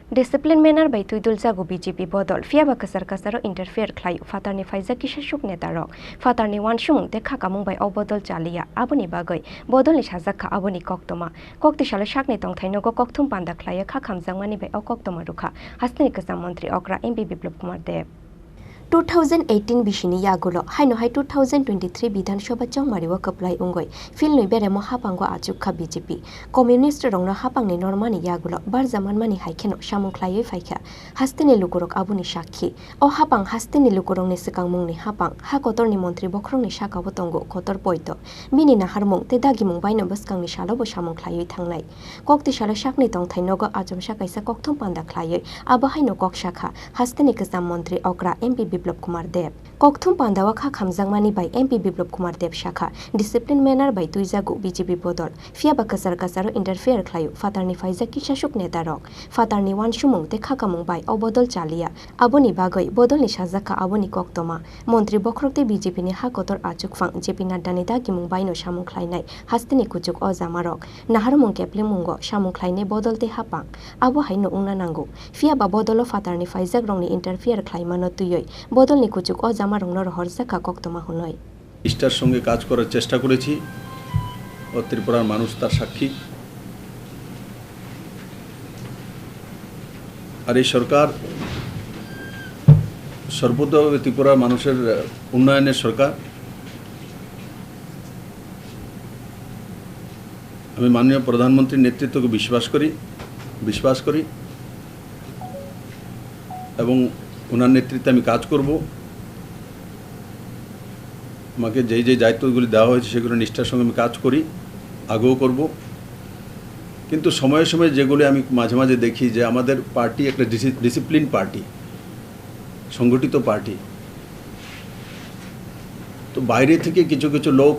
Discipline manner by Twiduljago BJP bodol Phiyaba kasar interfere Khlaio Phatarni faisa kisashuk Netarok Phatarni wan shumung te khakamung by obodol chalia aboni bagoi bodol ni sajaka aboni koktoma kokti shala shakni tong thainogo kokthum panda Khlaio khakamjangmani by okoktoma rukha hastini kasam mantri okra BJP Kumar 2018 bishini yagulo haino hai 2023 বিধানসভা chongmariwa kaplai ungoi filnui bere mo hapango achukha BJP communist rongna hapangni normani yagulo barjaman mani haikheno samung khlaioi phaikha hastini lukurok abuni sakhi o hapang hastini lukurongni sikangmungni hapang ha kotorni mantri bokhrongni sakabo tongo kotor poito bini naharmung te dagimung baino baskangni salobo samung khlaioi thangnai kokti sala sakni tong thainogo ajom sakaisa kokthum panda khlaioi abo haino kok sakha hastini kasam mantri okra BJP Kumar Kokthum Pandawa Kha Khamjangmani by BJP Kumar Shakha Discipline manner by Twiduljago BJP bodol Phiyaba kasar interfere Khlaio Phatarni faisa kisashuk Netarok Phatarni wan shumung te khakamung by obodol chalia aboni bagoi bodol ni sajaka aboni koktoma mantri bokrokte BJP ni hakotor achuk phang JP Naddani dagimung baino samung khlainai hastini kuchuk o jamarok naharmung keplemungo samung khlaine bodolte hapang abo haino ungna nango Phiyaba bodolo Phatarni faisa rongni interfere khlaimano tuyoi bodol ni kuchuk o জামারংনো রহরজাকা কক্তমা হুনই ইস্টার সঙ্গে কাজ করার চেষ্টা করেছি ও ত্রিপুরার মানুষ তার সাক্ষী আর এই সরকার সর্বতভাবে ত্রিপুরার মানুষের উন্নয়নের সরকার আমি মাননীয় প্রধানমন্ত্রীর নেতৃত্বকে বিশ্বাস করি এবং ওনার নেতৃত্বে আমি কাজ করব আমাকে যেই দায়িত্বগুলি দেওয়া হয়েছে সেগুলো নিষ্ঠার সঙ্গে আমি কাজ করি আগেও করব কিন্তু সময়ে সময়ে যেগুলি আমি মাঝে মাঝে দেখি যে আমাদের পার্টি একটা ডিসিপ্লিন পার্টি সংগঠিত পার্টি তো বাইরে থেকে কিছু কিছু লোক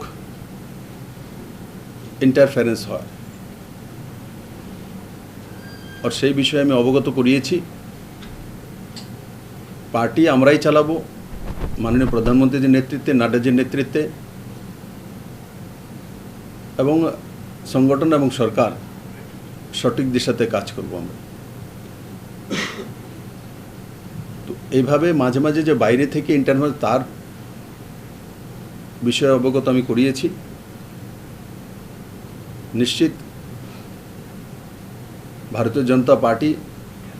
ইন্টারফারেন্স হয় আর সেই বিষয়ে আমি অবগত করিয়েছি পার্টি আমরাই চালাবো মাননীয় প্রধানমন্ত্রীর নেতৃত্বে নাড্ডাজির নেতৃত্বে এবং সংগঠন এবং সরকার সঠিক দিশাতে কাজ করব আমরা তো এইভাবে মাঝে মাঝে যে বাইরে থেকে ইন্টারভিউ তার বিষয়ে অবগত আমি করিয়েছি নিশ্চিত ভারতীয় জনতা পার্টি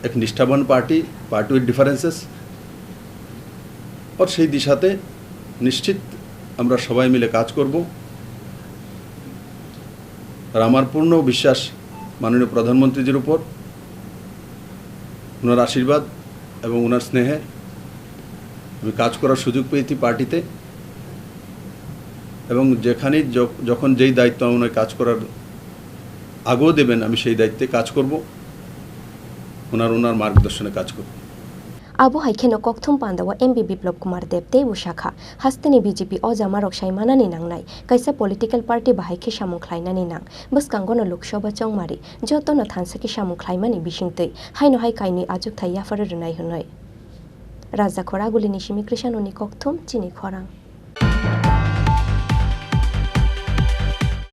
এক নিষ্ঠাবান পার্টি উইথ ডিফারেন্সেস और সেই দিশাতে নিশ্চিত আমরা সবাই মিলে কাজ করব আর আমার পূর্ণ বিশ্বাস মাননীয় প্রধানমন্ত্রীর উপর ওনার আশীর্বাদ এবং ওনার স্নেহে আমি কাজ করার সুযোগ পেয়েছি পার্টিতে এবং যেখানেই যখন যেই দায়িত্ব আমার কাজ করার আগেও দেবেন আমি সেই দায়িত্বে কাজ করব ওনার মার্গদর্শনে কাজ করব Abu haikeno kokthum pandawa BJP Kumar Tebu Shakha hastini BJP o jamarok saimanani nangnai kaisa political party bahaike samung khlainani nang buskangono loksoba chongmari jotono thansaki samung khlaimani bisingtei haino hai kaini ajuk thaiya farunai hunoi Raja Khoraguli nishimi krishanoni kokthum Chini Khorang